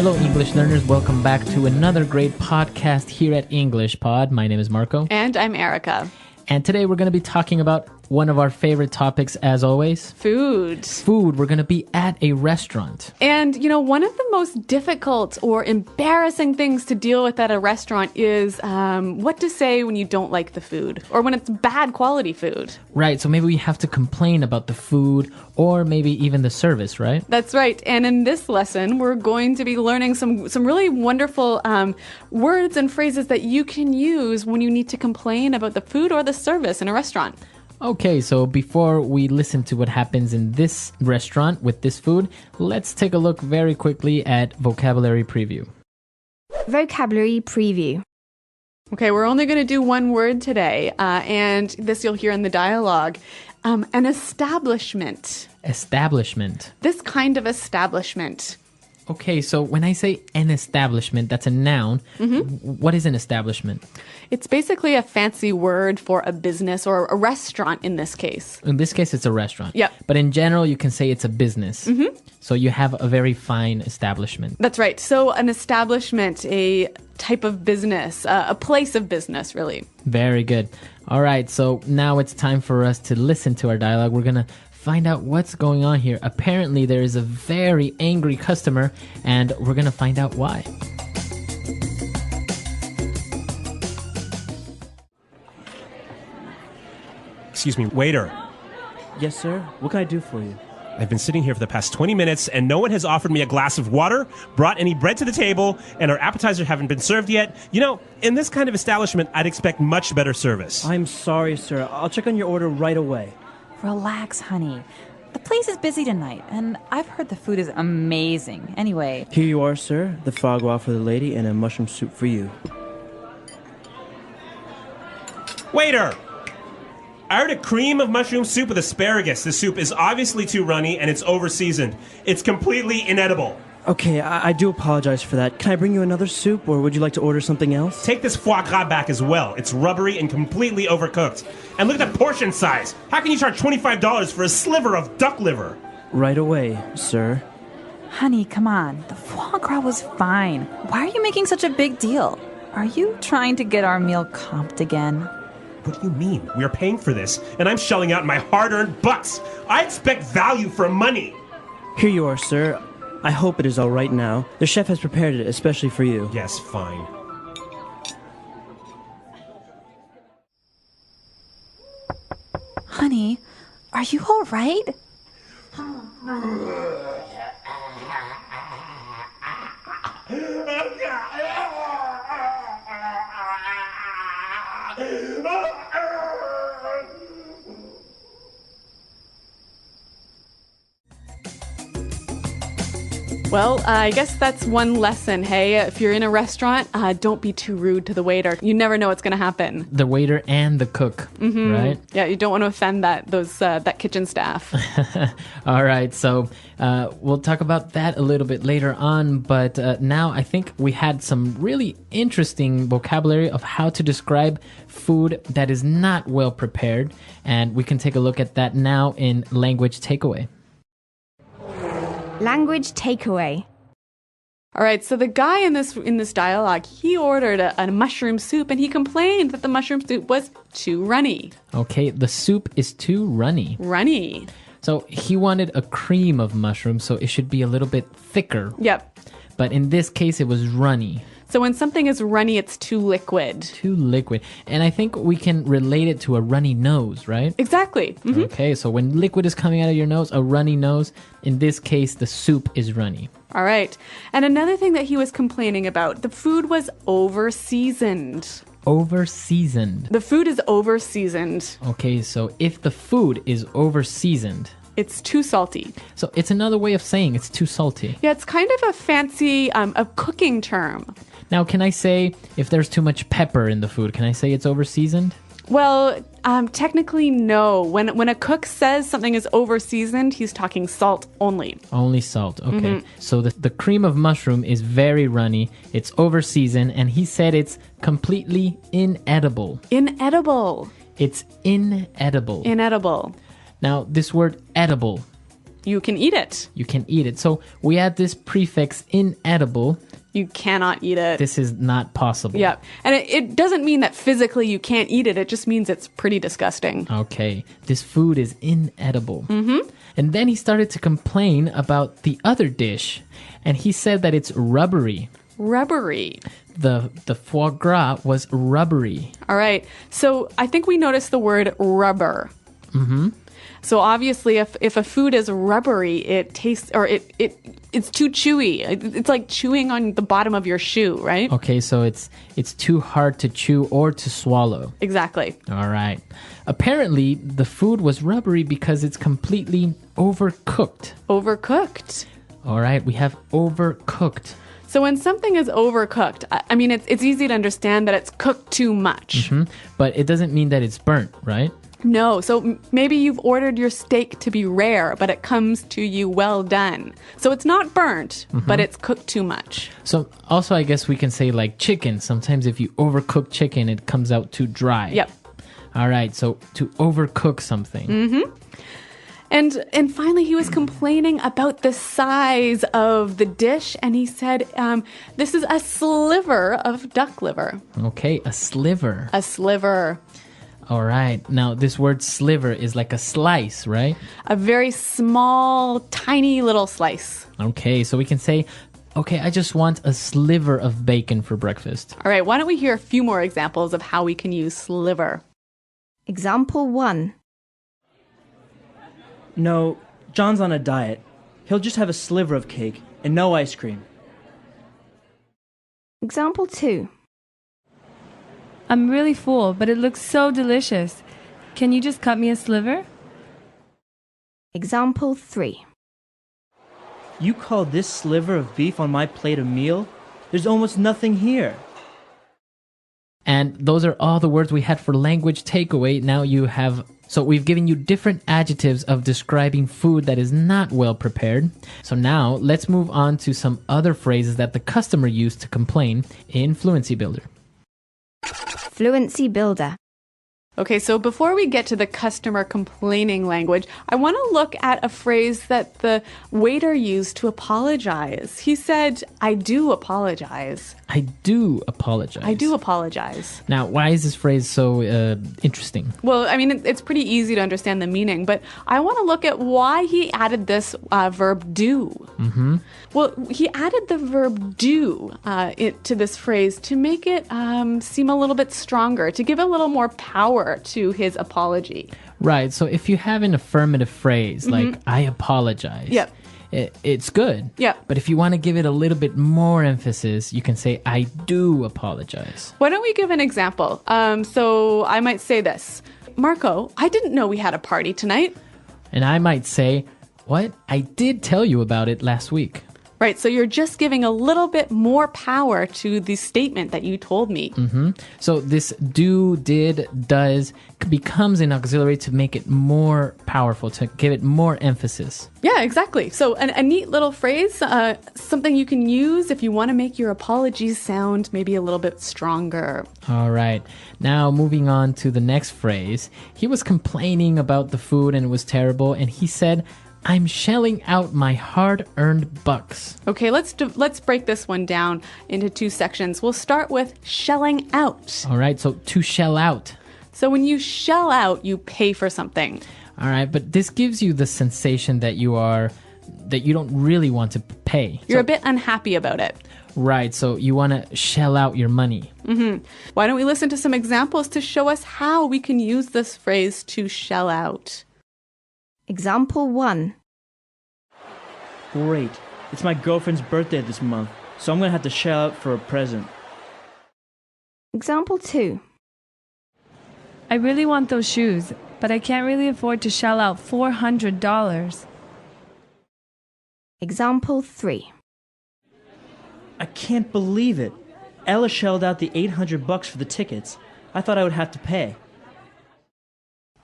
Hello, English learners. Welcome back to another great podcast here at English Pod. My name is Marco. And I'm Erica. And today we're going to be talking about one of our favorite topics, as always. Food. Food. We're going to be at a restaurant. And, one of the most difficult or embarrassing things to deal with at a restaurant is what to say when you don't like the food or when it's bad quality food. Right. So maybe we have to complain about the food or maybe even the service, right? That's right. And in this lesson, we're going to be learning some really wonderful words and phrases that you can use when you need to complain about the food or the service in a restaurant. Okay, so before we listen to what happens in this restaurant with this food, let's take a look very quickly at vocabulary preview. Vocabulary preview. Okay, we're only going to do one word today, and this you'll hear in the dialogue. An establishment. Establishment. This kind of establishment. Okay, so when I say an establishment, that's a noun. What is an establishment? It's basically a fancy word for a business or a restaurant in this case. In this case, it's a restaurant. Yep. But in general, you can say it's a business. So you have a very fine establishment. That's right. So an establishment, a type of business, a place of business, really. Very good. All right, so now it's time for us to listen to our dialogue. We're going to find out what's going on here. Apparently, there is a very angry customer, and we're going to find out why. Excuse me, waiter. Yes, sir. What can I do for you? I've been sitting here for the past 20 minutes, and no one has offered me a glass of water, brought any bread to the table, and our appetizers haven't been served yet. In this kind of establishment, I'd expect much better service. I'm sorry, sir. I'll check on your order right away. Relax, honey. The place is busy tonight, and I've heard the food is amazing. Anyway. Here you are, sir. The foie gras for the lady and a mushroom soup for you. Waiter! I ordered a cream of mushroom soup with asparagus. The soup is obviously too runny, and it's over-seasoned. It's completely inedible. Okay, I do apologize for that. Can I bring you another soup, or would you like to order something else? Take this foie gras back as well. It's rubbery and completely overcooked. And look at the portion size. How can you charge $25 for a sliver of duck liver? Right away, sir. Honey, come on. The foie gras was fine. Why are you making such a big deal? Are you trying to get our meal comped again? What do you mean? We are paying for this, and I'm shelling out my hard-earned bucks. I expect value for money. Here you are, sir. I hope it is all right now. The chef has prepared it especially for you. Yes, fine. Honey, are you all right? Well, I guess that's one lesson, hey? If you're in a restaurant, don't be too rude to the waiter. You never know what's going to happen. The waiter and the cook, right? Yeah, you don't want to offend that kitchen staff. All right, so we'll talk about that a little bit later on, but now I think we had some really interesting vocabulary of how to describe food that is not well prepared, and we can take a look at that now in Language Takeaway. Language takeaway. All right, so the guy in this dialogue, he ordered a mushroom soup, and he complained that the mushroom soup was too runny. Okay, the soup is too runny. Runny. So he wanted a cream of mushroom, so it should be a little bit thicker. Yep. But in this case, it was runny. So when something is runny, it's too liquid. Too liquid. And I think we can relate it to a runny nose, right? Exactly. Okay, so when liquid is coming out of your nose, a runny nose, in this case, the soup is runny. All right. And another thing that he was complaining about, the food was over-seasoned. Over-seasoned. The food is over-seasoned. Okay, so if the food is over-seasoned, it's too salty. So it's another way of saying it's too salty. Yeah, it's kind of a fancy a cooking term. Now, can I say if there's too much pepper in the food, can I say it's over-seasoned? Well, technically, no. When a cook says something is over-seasoned, he's talking salt only. Only salt, okay. So the cream of mushroom is very runny, it's over-seasoned, and he said it's completely inedible. Inedible. It's inedible. Inedible. Now, this word edible, You can eat it. You can eat it. So we add this prefix inedible. You cannot eat it. This is not possible. Yeah. And it doesn't mean that physically you can't eat it. It just means it's pretty disgusting. Okay. This food is inedible. And then he started to complain about the other dish. And he said that it's rubbery. Rubbery. The foie gras was rubbery. All right. So I think we noticed the word rubber. So obviously, if a food is rubbery, it tastes, or it's too chewy. It's like chewing on the bottom of your shoe, right? Okay, so it's too hard to chew or to swallow. Exactly. All right. Apparently, the food was rubbery because it's completely overcooked. Overcooked. All right, we have overcooked. So when something is overcooked, I mean, it's easy to understand that it's cooked too much. But it doesn't mean that it's burnt, right? No, so maybe you've ordered your steak to be rare, but it comes to you well done. So it's not burnt, but it's cooked too much. So also, I guess we can say like chicken. Sometimes if you overcook chicken, it comes out too dry. Yep. All right, so to overcook something. And finally, he was complaining about the size of the dish, and he said, this is a sliver of duck liver. Okay, a sliver. A sliver. All right. Now, this word sliver is like a slice, right? A very small, tiny little slice. Okay, so we can say, okay, I just want a sliver of bacon for breakfast. All right, why don't we hear a few more examples of how we can use sliver? Example 1. No, John's on a diet. He'll just have a sliver of cake and no ice cream. Example 2. I'm really full, but it looks so delicious. Can you just cut me a sliver? Example 3. You call this sliver of beef on my plate a meal? There's almost nothing here. And those are all the words we had for language takeaway. Now you have... So we've given you different adjectives of describing food that is not well prepared. So now let's move on to some other phrases that the customer used to complain in Fluency Builder. Fluency Builder. Okay, so before we get to the customer complaining language, I want to look at a phrase that the waiter used to apologize. He said, I do apologize. I do apologize. I do apologize. Now, why is this phrase so interesting? Well, I mean, it's pretty easy to understand the meaning, but I want to look at why he added this verb do. Well, he added the verb do to this phrase to make it seem a little bit stronger, to give a little more power to his apology. Right. So if you have an affirmative phrase like I apologize, Yep. It's good. Yep. But if you want to give it a little bit more emphasis, you can say I do apologize. Why don't we give an example? So I might say this. Marco, I didn't know we had a party tonight. And I might say, what? I did tell you about it last week. Right, so you're just giving a little bit more power to the statement that you told me. So this do, did, does becomes an auxiliary to make it more powerful, to give it more emphasis. Yeah, exactly. So a neat little phrase, something you can use if you want to make your apologies sound maybe a little bit stronger. All right. Now moving on to the next phrase. He was complaining about the food and it was terrible, and he said, I'm shelling out my hard-earned bucks. Okay, let's break this one down into two sections. We'll start with shelling out. All right, so to shell out. So when you shell out, you pay for something. All right, but this gives you the sensation that you don't really want to pay. You're a bit unhappy about it. Right, so you want to shell out your money. Why don't we listen to some examples to show us how we can use this phrase to shell out? Example 1. Great. It's my girlfriend's birthday this month, so I'm going to have to shell out for a present. Example 2. I really want those shoes, but I can't really afford to shell out $400. Example 3. I can't believe it. Ella shelled out the $800 for the tickets. I thought I would have to pay.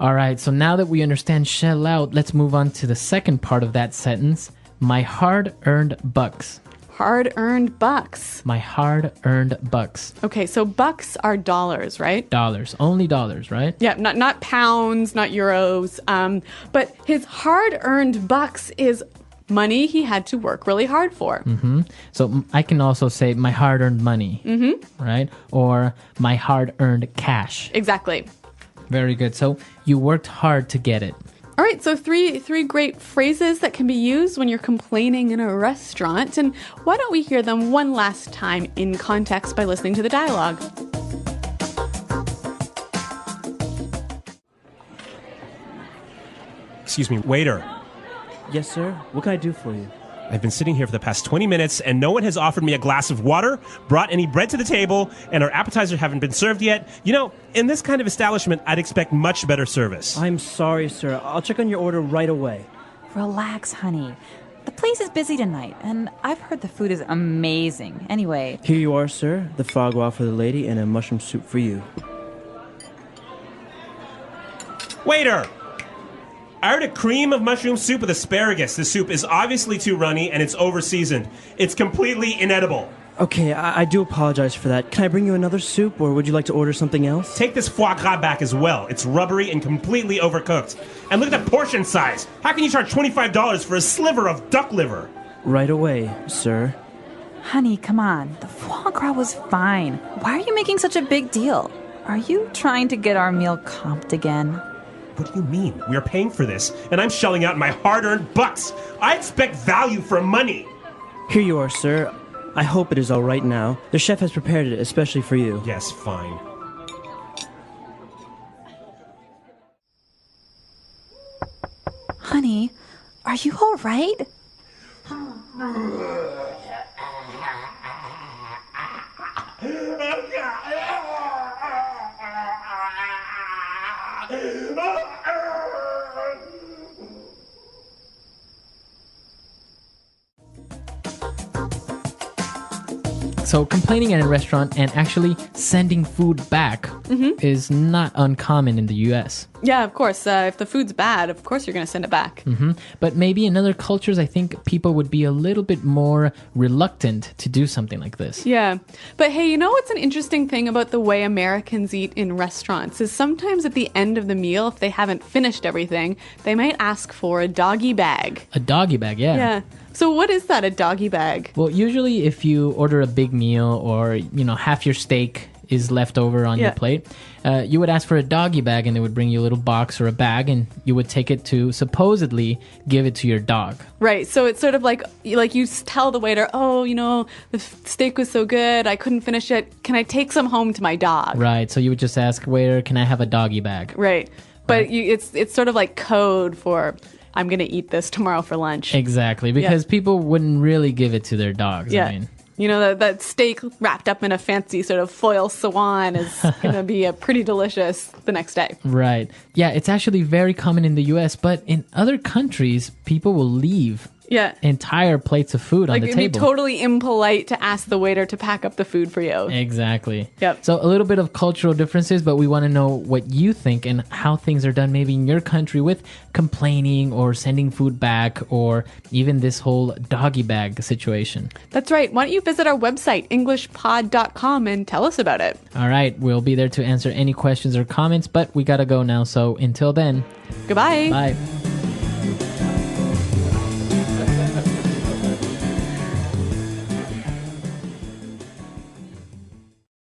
All right, so now that we understand shell out, let's move on to the second part of that sentence. My hard-earned bucks. hard-earned bucks. My hard-earned bucks. Okay, so bucks are dollars, right? Dollars. Only dollars, right? Yeah, not pounds, not euros. But his hard-earned bucks is money he had to work really hard for. So I can also say my hard-earned money, right? Or my hard-earned cash. Exactly. Very good. So you worked hard to get it. All right, so three great phrases that can be used when you're complaining in a restaurant. And why don't we hear them one last time in context by listening to the dialogue? Excuse me, waiter. Yes, sir. What can I do for you? I've been sitting here for the past 20 minutes, and no one has offered me a glass of water, brought any bread to the table, and our appetizers haven't been served yet. You know, in this kind of establishment, I'd expect much better service. I'm sorry, sir. I'll check on your order right away. Relax, honey. The place is busy tonight, and I've heard the food is amazing. Anyway, Here you are, sir. The foie gras for the lady and a mushroom soup for you. Waiter! I ordered a cream of mushroom soup with asparagus. The soup is obviously too runny, and it's over-seasoned. It's completely inedible. Okay, I do apologize for that. Can I bring you another soup, or would you like to order something else? Take this foie gras back as well. It's rubbery and completely overcooked. And look at the portion size. How can you charge $25 for a sliver of duck liver? Right away, sir. honey, come on. The foie gras was fine. Why are you making such a big deal? Are you trying to get our meal comped again? What do you mean? We are paying for this, and I'm shelling out my hard-earned bucks. I expect value for money. Here you are, sir. I hope it is all right now. The chef has prepared it especially for you. Yes, fine. Honey, are you all right? So complaining at a restaurant and actually sending food back is not uncommon in the US. Yeah, of course. If the food's bad, of course you're going to send it back. But maybe in other cultures, I think people would be a little bit more reluctant to do something like this. Yeah. But hey, you know what's an interesting thing about the way Americans eat in restaurants is sometimes at the end of the meal, if they haven't finished everything, they might ask for a doggy bag. A doggy bag, yeah. Yeah. So what is that, a doggy bag? Well, usually if you order a big meal or, half your steak is left over on your plate, you would ask for a doggy bag and they would bring you a little box or a bag and you would take it to supposedly give it to your dog. Right. So it's sort of like you tell the waiter, the steak was so good, I couldn't finish it. Can I take some home to my dog? Right. So you would just ask, waiter, can I have a doggy bag? Right. But it's sort of like code for, I'm going to eat this tomorrow for lunch. Exactly. Because people wouldn't really give it to their dogs. Yeah. I mean, that steak wrapped up in a fancy sort of foil swan is going to be pretty delicious the next day. right. Yeah, it's actually very common in the US, but in other countries, people will leave Yeah. entire plates of food on the It'd table. be totally impolite to ask the waiter to pack up the food for you. Exactly. Yep. So a little bit of cultural differences, but we want to know what you think and how things are done maybe in your country with complaining or sending food back or even this whole doggy bag situation. That's right. Why don't you visit our website, englishpod.com, and tell us about it. All right. We'll be there to answer any questions or comments, but we got to go now. So until then, Goodbye. bye.